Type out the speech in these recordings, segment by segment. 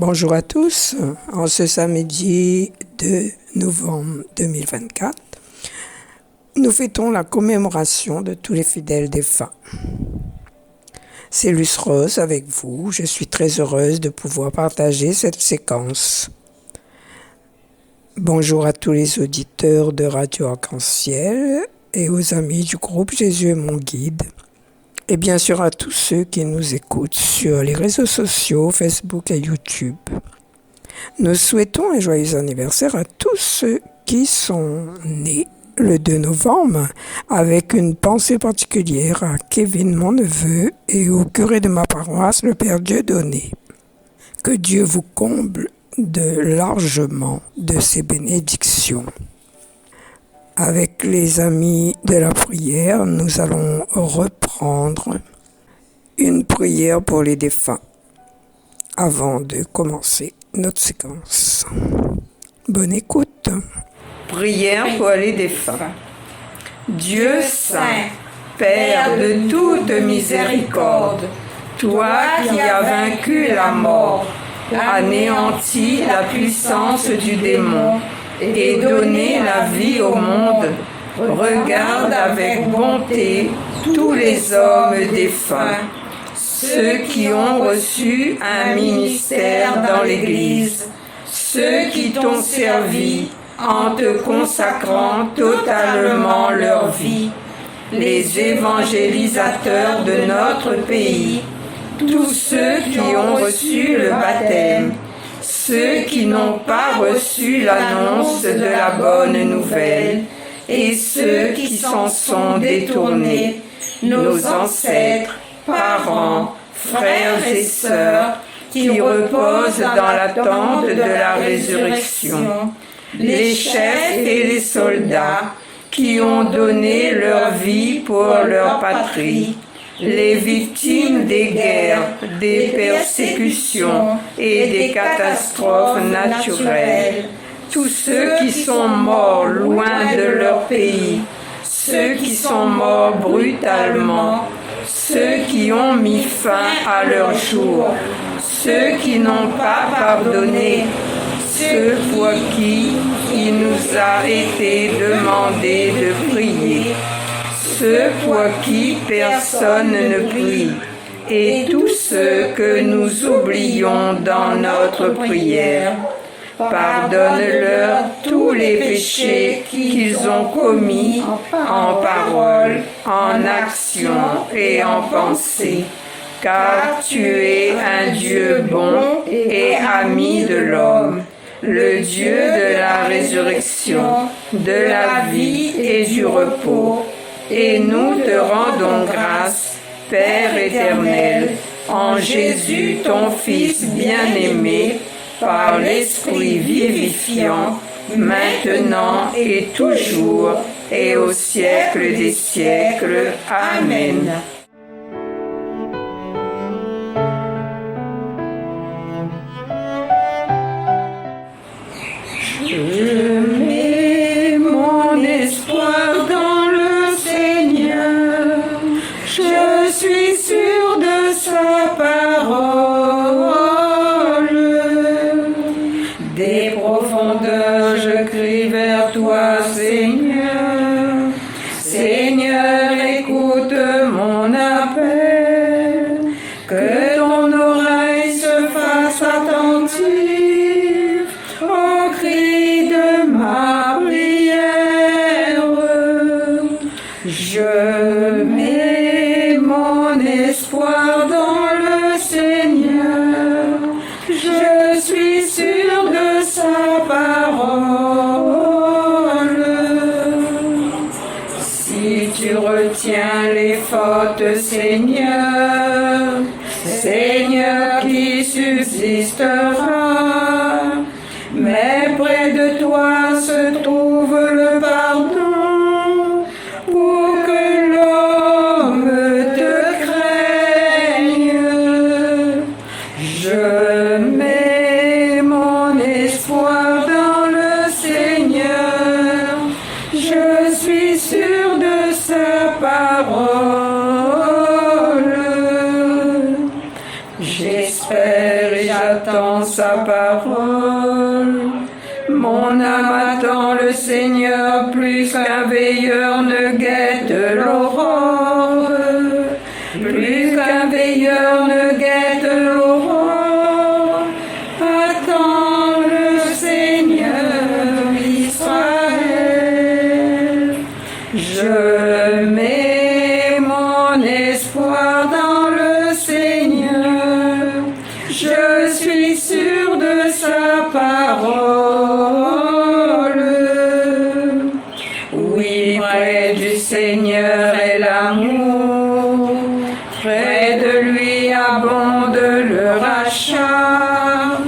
Bonjour à tous. En ce samedi 2 novembre 2024, nous fêtons la commémoration de tous les fidèles défunts. C'est Luce Rose avec vous. Je suis très heureuse de pouvoir partager cette séquence. Bonjour à tous les auditeurs de Radio Arc-en-Ciel et aux amis du groupe Jésus est mon guide. Et bien sûr à tous ceux qui nous écoutent sur les réseaux sociaux, Facebook et YouTube. Nous souhaitons un joyeux anniversaire à tous ceux qui sont nés le 2 novembre, avec une pensée particulière à Kevin, mon neveu, et au curé de ma paroisse, le Père Dieudonné. Que Dieu vous comble largement de ses bénédictions. Avec les amis de la prière, nous allons reprendre une prière pour les défunts avant de commencer notre séquence. Bonne écoute. Prière pour les défunts. Dieu saint, Père de toute miséricorde, toi qui as vaincu la mort, anéanti la puissance du démon, et donner la vie au monde, regarde avec bonté tous les hommes défunts, ceux qui ont reçu un ministère dans l'Église, ceux qui t'ont servi en te consacrant totalement leur vie, les évangélisateurs de notre pays, tous ceux qui ont reçu le baptême, ceux qui n'ont pas reçu l'annonce de la bonne nouvelle, et ceux qui s'en sont détournés, nos ancêtres, parents, frères et sœurs, qui reposent dans l'attente de la résurrection, les chefs et les soldats, qui ont donné leur vie pour leur patrie, les victimes des guerres, des persécutions et des catastrophes naturelles, tous ceux qui sont morts loin de leur pays, ceux qui sont morts brutalement, ceux qui ont mis fin à leur jour, ceux qui n'ont pas pardonné, ceux pour qui il nous a été demandé de prier, ceux pour qui personne ne prie, et tous ceux que nous oublions dans notre prière. Pardonne-leur tous les péchés qu'ils ont commis en parole, en action et en pensée, car tu es un Dieu bon et ami de l'homme, le Dieu de la résurrection, de la vie et du repos. Et nous te rendons grâce, Père éternel, en Jésus, ton Fils bien-aimé, par l'Esprit vivifiant, maintenant et toujours, et au siècle des siècles. Amen. Je mets mon espoir dans le Seigneur, je suis sûr de sa parole. Des profondeurs je crie vers toi, Seigneur. Seigneur, écoute mon appel, que ton oreille se fasse attentive au cri de ma prière. Je mets mon espoir dans le Seigneur, je suis sûr de sa parole. Mon âme attend le Seigneur plus qu'un veilleur ne guette l'aurore. Plus qu'un veilleur ne guette l'aurore. Attends le Seigneur Israël. Je mets mon espoir dans le Seigneur. Je suis sûr de sa parole. Oui, près du Seigneur est l'amour. Près de lui abonde le rachat.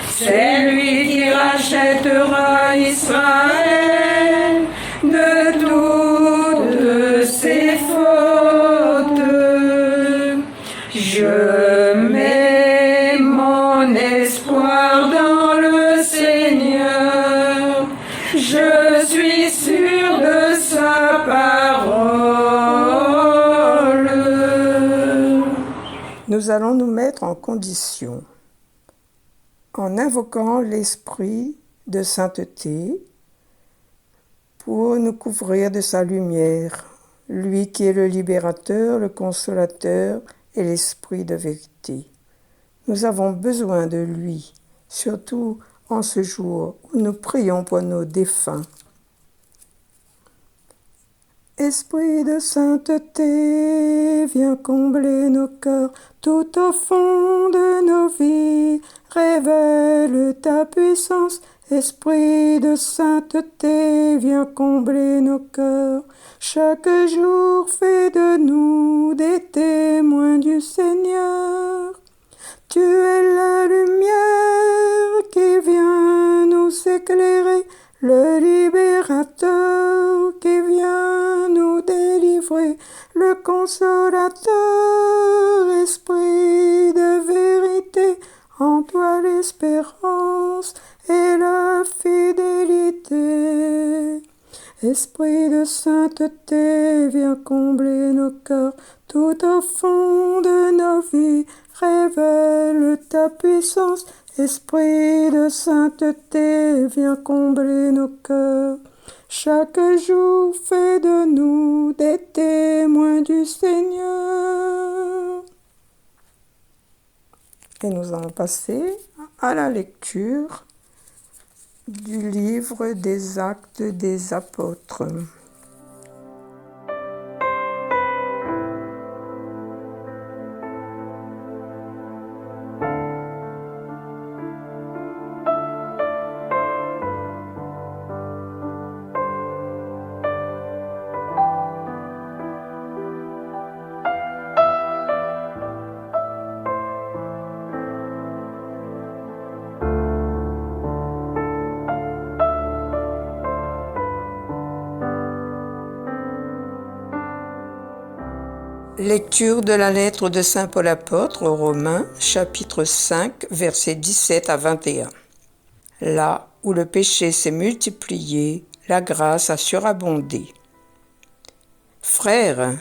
C'est lui qui rachètera Israël de toutes ses fautes. Je mets mon espoir dans le Seigneur. Je suis sûr de sa parole. Nous allons nous mettre en condition en invoquant l'Esprit de sainteté pour nous couvrir de sa lumière, lui qui est le libérateur, le consolateur et l'Esprit de vérité. Nous avons besoin de lui, surtout en ce jour où nous prions pour nos défunts. Esprit de sainteté, viens combler nos cœurs tout au fond de nos vies. Révèle ta puissance, Esprit de sainteté, viens combler nos cœurs. Chaque jour, fais de nous des témoins du Seigneur. Tu es la lumière qui vient nous éclairer, le libérateur qui vient nous délivrer, le consolateur, esprit de vérité, en toi l'espérance et la fidélité. Esprit de sainteté, viens combler nos cœurs tout au fond de nos vies. Révèle ta puissance, Esprit de sainteté, viens combler nos cœurs. Chaque jour, fais de nous des témoins du Seigneur. Et nous allons passer à la lecture du livre des Actes des Apôtres. Lecture de la lettre de saint Paul apôtre aux Romains, chapitre 5, versets 17 à 21. Là où le péché s'est multiplié, la grâce a surabondé. Frères,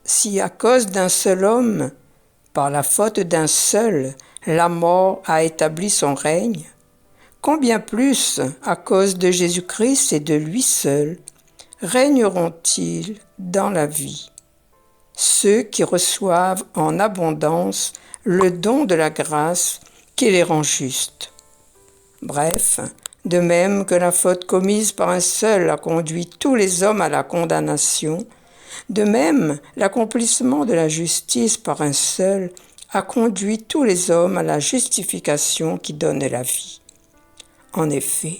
si à cause d'un seul homme, par la faute d'un seul, la mort a établi son règne, combien plus, à cause de Jésus-Christ et de lui seul, régneront-ils dans la vie ? Ceux qui reçoivent en abondance le don de la grâce qui les rend justes. Bref, de même que la faute commise par un seul a conduit tous les hommes à la condamnation, de même l'accomplissement de la justice par un seul a conduit tous les hommes à la justification qui donne la vie. En effet,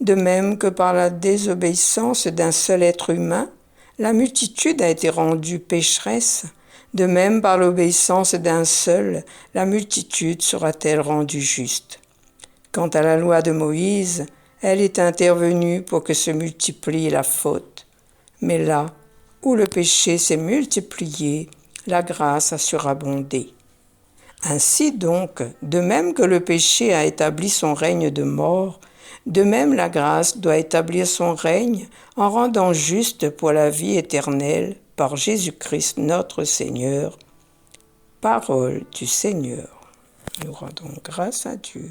de même que par la désobéissance d'un seul être humain, la multitude a été rendue pécheresse, de même par l'obéissance d'un seul, la multitude sera-t-elle rendue juste. Quant à la loi de Moïse, elle est intervenue pour que se multiplie la faute. Mais là où le péché s'est multiplié, la grâce a surabondé. Ainsi donc, de même que le péché a établi son règne de mort, de même la grâce doit établir son règne en rendant juste pour la vie éternelle par Jésus-Christ notre Seigneur. Parole du Seigneur. Nous rendons grâce à Dieu.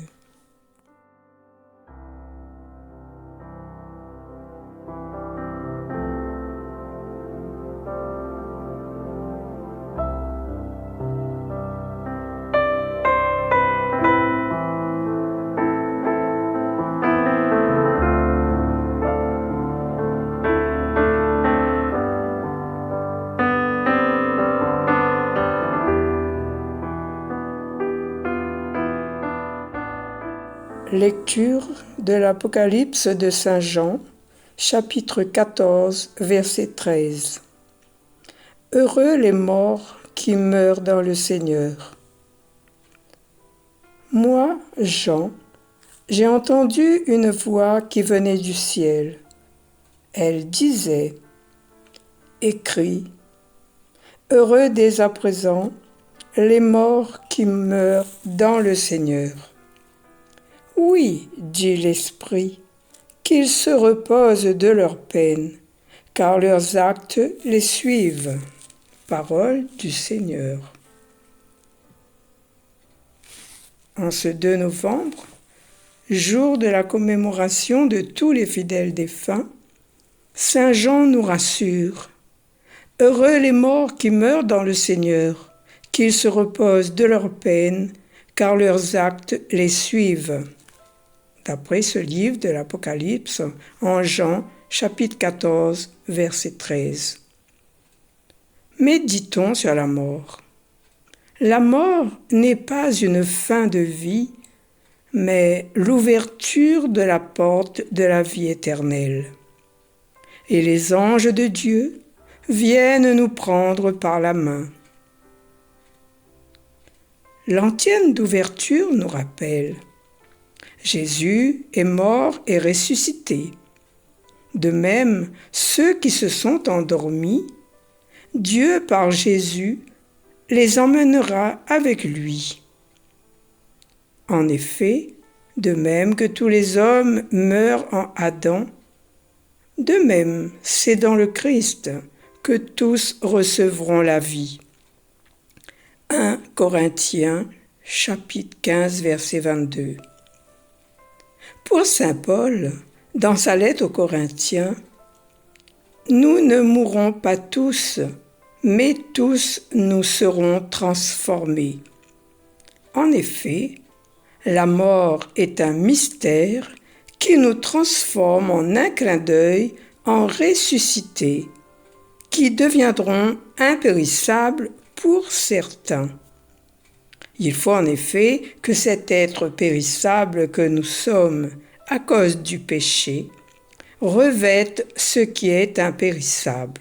Lecture de l'Apocalypse de Saint Jean, chapitre 14, verset 13. Heureux les morts qui meurent dans le Seigneur. Moi, Jean, j'ai entendu une voix qui venait du ciel. Elle disait, « Écris, heureux dès à présent les morts qui meurent dans le Seigneur. » Oui, dit l'Esprit, qu'ils se reposent de leur peine, car leurs actes les suivent. Parole du Seigneur. En ce 2 novembre, jour de la commémoration de tous les fidèles défunts, Saint Jean nous rassure. Heureux les morts qui meurent dans le Seigneur, qu'ils se reposent de leur peine, car leurs actes les suivent. D'après ce livre de l'Apocalypse, en Jean, chapitre 14, verset 13. Méditons sur la mort. La mort n'est pas une fin de vie, mais l'ouverture de la porte de la vie éternelle. Et les anges de Dieu viennent nous prendre par la main. L'antienne d'ouverture nous rappelle: Jésus est mort et ressuscité. De même, ceux qui se sont endormis, Dieu par Jésus les emmènera avec lui. En effet, de même que tous les hommes meurent en Adam, de même c'est dans le Christ que tous recevront la vie. 1 Corinthiens, chapitre 15, verset 22. Pour saint Paul, dans sa lettre aux Corinthiens, « Nous ne mourrons pas tous, mais tous nous serons transformés. » En effet, la mort est un mystère qui nous transforme en un clin d'œil en ressuscités, qui deviendront impérissables pour certains. Il faut en effet que cet être périssable que nous sommes à cause du péché revête ce qui est impérissable.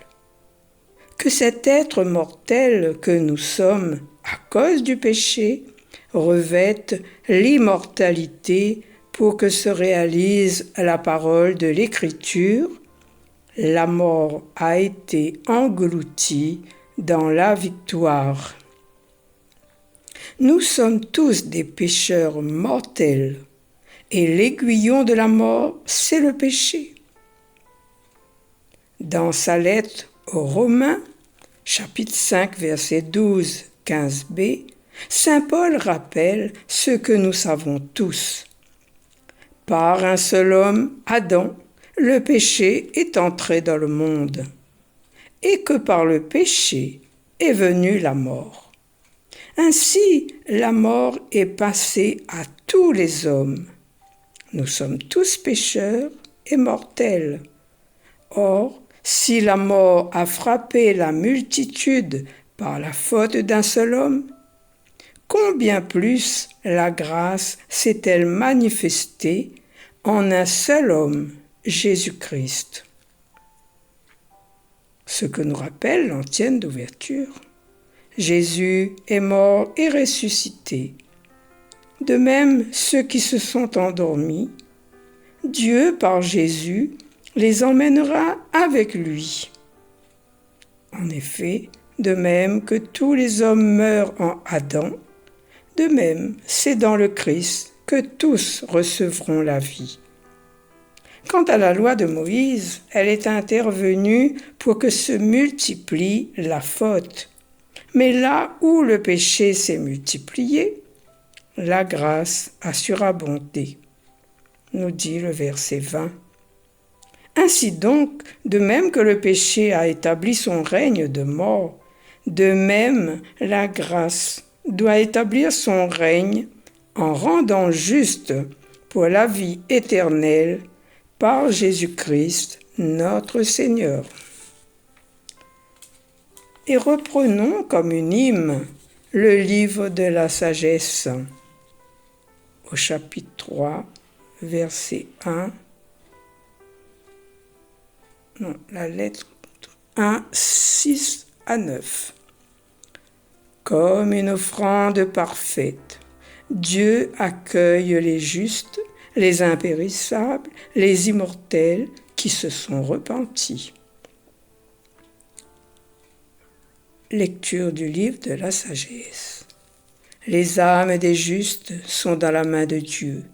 Que cet être mortel que nous sommes à cause du péché revête l'immortalité pour que se réalise la parole de l'Écriture. La mort a été engloutie dans la victoire. Nous sommes tous des pécheurs mortels, et l'aiguillon de la mort, c'est le péché. Dans sa lettre aux Romains, chapitre 5, verset 12, 15b, saint Paul rappelle ce que nous savons tous. Par un seul homme, Adam, le péché est entré dans le monde, et que par le péché est venue la mort. Ainsi, la mort est passée à tous les hommes. Nous sommes tous pécheurs et mortels. Or, si la mort a frappé la multitude par la faute d'un seul homme, combien plus la grâce s'est-elle manifestée en un seul homme, Jésus-Christ. Ce que nous rappelle l'antienne d'ouverture. Jésus est mort et ressuscité. De même, ceux qui se sont endormis, Dieu, par Jésus, les emmènera avec lui. En effet, de même que tous les hommes meurent en Adam, de même, c'est dans le Christ que tous recevront la vie. Quant à la loi de Moïse, elle est intervenue pour que se multiplie la faute. Mais là où le péché s'est multiplié, la grâce a surabondé, nous dit le verset 20. Ainsi donc, de même que le péché a établi son règne de mort, de même la grâce doit établir son règne en rendant juste pour la vie éternelle par Jésus-Christ, notre Seigneur. Et reprenons comme une hymne le livre de la sagesse, au chapitre 3, verset 1. Non, la lettre 1, 6 à 9. Comme une offrande parfaite, Dieu accueille les justes, les impérissables, les immortels qui se sont repentis. Lecture du livre de la sagesse. Les âmes des justes sont dans la main de Dieu.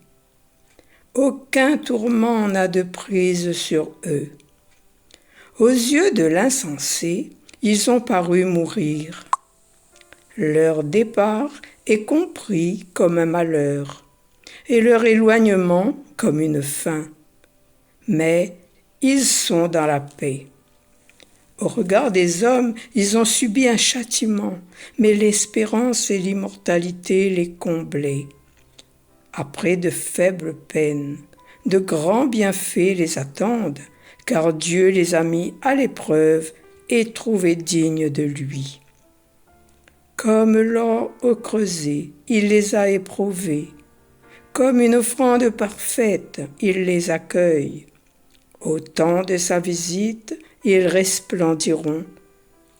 Aucun tourment n'a de prise sur eux. Aux yeux de l'insensé, ils ont paru mourir. Leur départ est compris comme un malheur, et leur éloignement comme une fin. Mais ils sont dans la paix. Au regard des hommes, ils ont subi un châtiment, mais l'espérance et l'immortalité les comblaient. Après de faibles peines, de grands bienfaits les attendent, car Dieu les a mis à l'épreuve et trouvés dignes de lui. Comme l'or au creuset, il les a éprouvés. Comme une offrande parfaite, il les accueille. Au temps de sa visite, ils resplendiront.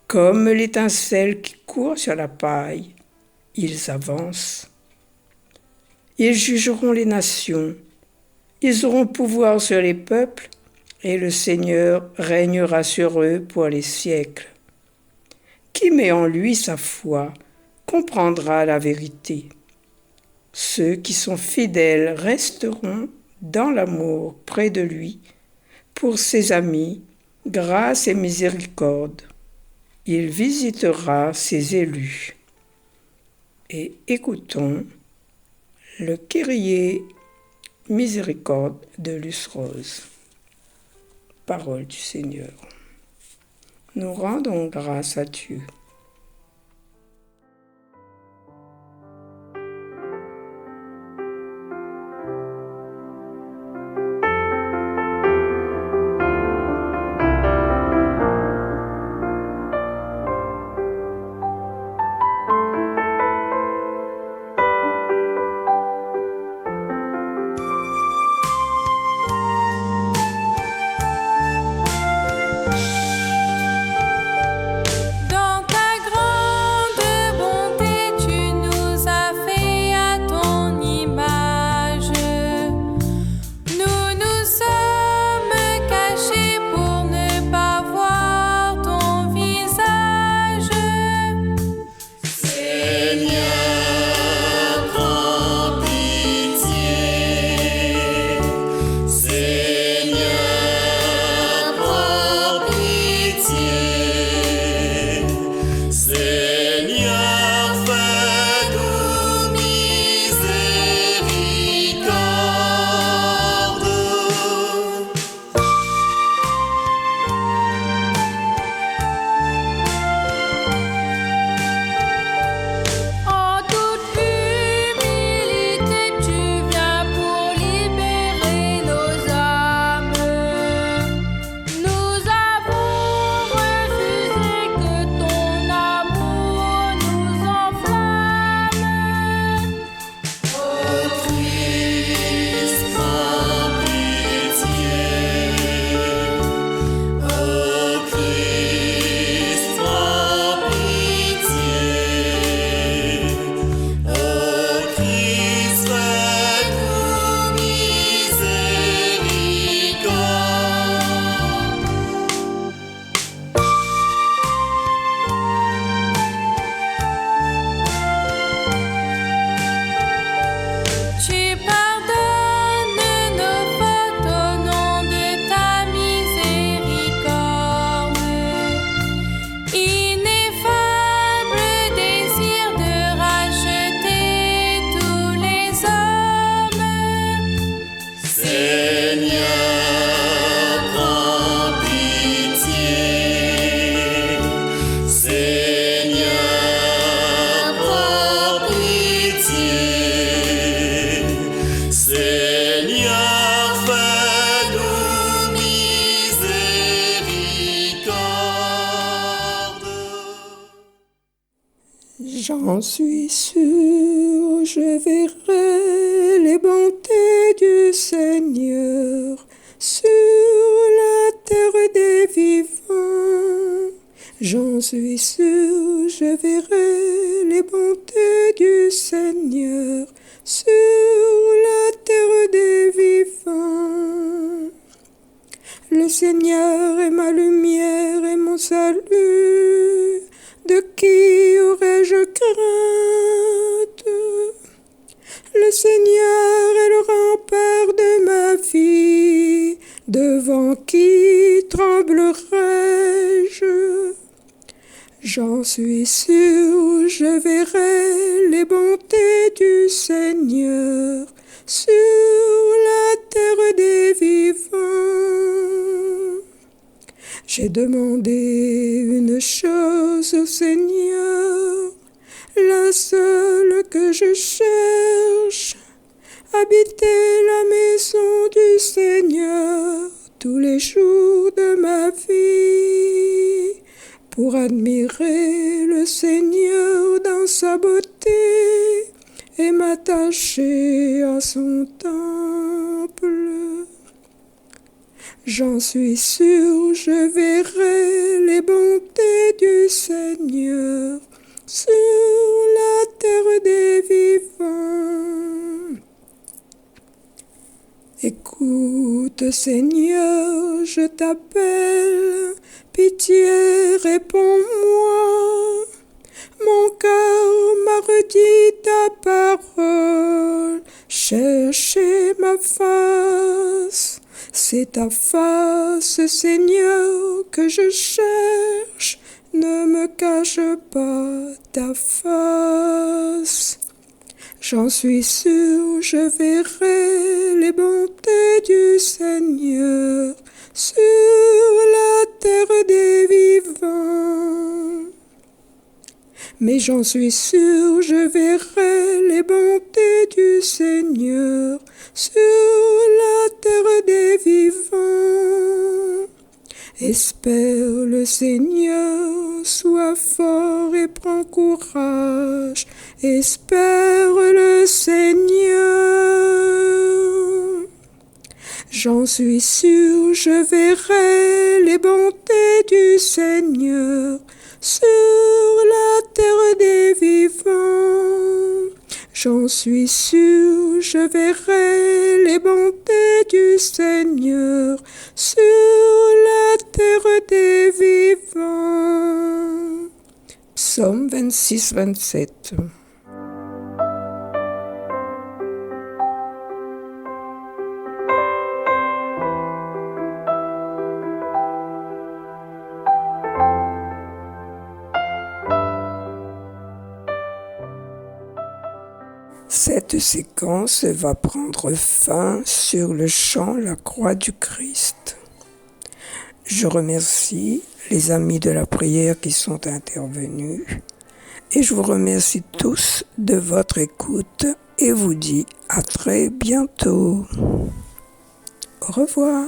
Comme l'étincelle qui court sur la paille, ils avancent. Ils jugeront les nations. Ils auront pouvoir sur les peuples, et le Seigneur régnera sur eux pour les siècles. Qui met en lui sa foi comprendra la vérité. Ceux qui sont fidèles resteront dans l'amour près de lui. Pour ses amis, grâce et miséricorde. Il visitera ses élus. Et écoutons le Kyrie miséricorde de Luce Rose. Parole du Seigneur. Nous rendons grâce à Dieu. J'en suis sûr, je verrai les bontés du Seigneur sur la terre des vivants. J'en suis sûr, je verrai les bontés du Seigneur sur la terre des vivants. Le Seigneur est ma lumière et mon salut. De qui aurais-je crainte? Le Seigneur est le rempart de ma vie. Devant qui tremblerais-je? J'en suis sûr, je verrai les bontés du Seigneur sur la terre des vivants. J'ai demandé une chose au Seigneur, la seule que je cherche, habiter la maison du Seigneur tous les jours de ma vie, pour admirer le Seigneur dans sa beauté et m'attacher à son temple. J'en suis sûr, je verrai les bontés du Seigneur sur la terre des vivants. Écoute, Seigneur, je t'appelle, pitié, réponds-moi. Mon cœur m'a redit ta parole, cherchez ma face. C'est ta face, Seigneur, que je cherche, ne me cache pas ta face. J'en suis sûr, je verrai les bontés du Seigneur sur la terre des vivants. Mais j'en suis sûr, je verrai les bontés du Seigneur sur la terre des vivants. Espère le Seigneur, sois fort et prends courage. Espère le Seigneur. J'en suis sûr, je verrai les bontés du Seigneur sur la terre des vivants. J'en suis sûr, je verrai les bontés du Seigneur sur la terre des vivants. Psaume 26-27. Cette séquence va prendre fin sur le chant La Croix du Christ. Je remercie les amis de la prière qui sont intervenus et je vous remercie tous de votre écoute et vous dis à très bientôt. Au revoir.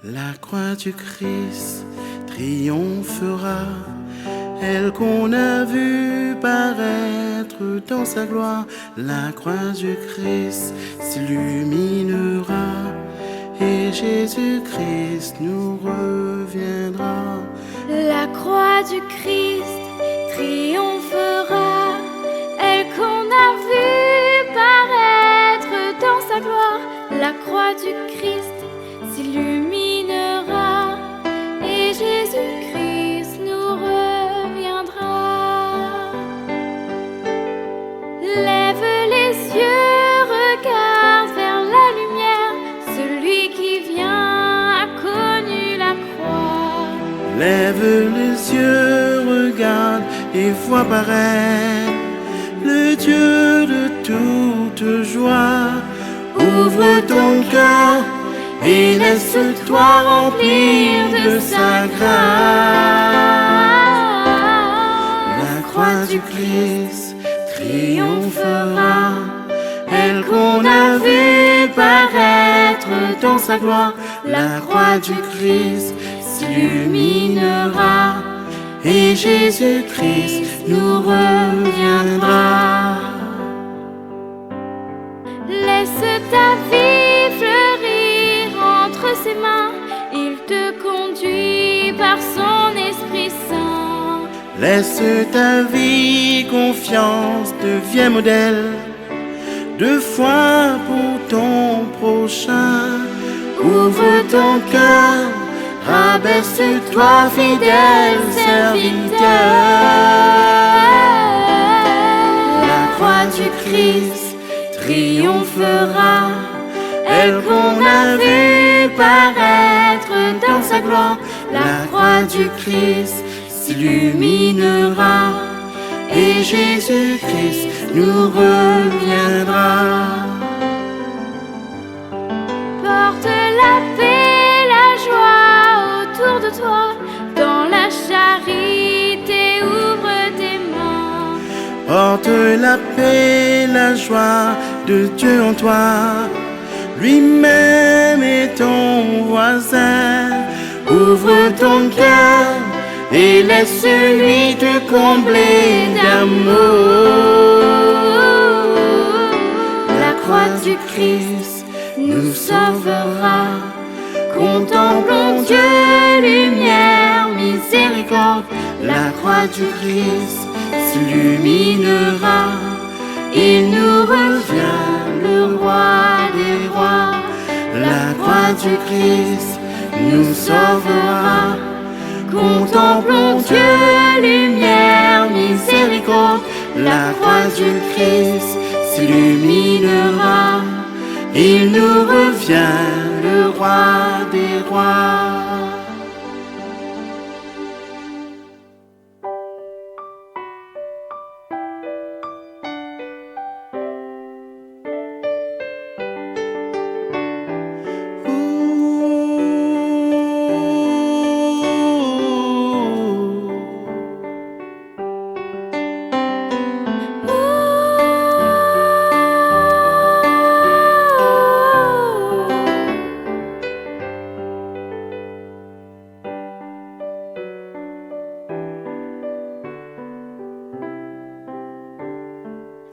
La croix du Christ triomphera, elle qu'on a vue paraître dans sa gloire. La croix du Christ s'illuminera et Jésus-Christ nous reviendra. La croix du Christ triomphera, elle qu'on a vue paraître dans sa gloire. La croix du Christ s'illuminera et Jésus-Christ nous reviendra. Lève les yeux, regarde vers la lumière, celui qui vient a connu la croix. Lève les yeux, regarde et vois paraître le toute joie. Ouvre ton cœur et laisse-toi remplir de sa grâce. La croix du Christ triomphera, elle qu'on a vue paraître dans sa gloire. La croix du Christ s'illuminera et Jésus-Christ nous reviendra. Laisse ta vie fleurir entre ses mains, il te conduit par son Esprit Saint. Laisse ta vie confiance, deviens modèle de foi pour ton prochain. Ouvre ton cœur, rabaisse-toi fidèle serviteur. La croix du Christ triomphera, elle qu'on a vue paraître dans sa gloire. La croix du Christ s'illuminera et Jésus-Christ nous reviendra. Porte la paix, la joie autour de toi, dans la charité ouvre tes mains. Porte la paix, la joie de Dieu en toi, lui-même est ton voisin. Ouvre ton cœur et laisse-lui te combler d'amour. La croix du Christ nous sauvera. Contemplons Dieu, lumière, miséricorde. La croix du Christ s'illuminera. Il nous revient, le roi des rois. La croix du Christ nous sauvera. Contemplons Dieu, lumière, miséricorde. La croix du Christ s'illuminera. Il nous revient, le roi des rois.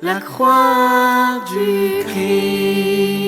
La croix du Christ.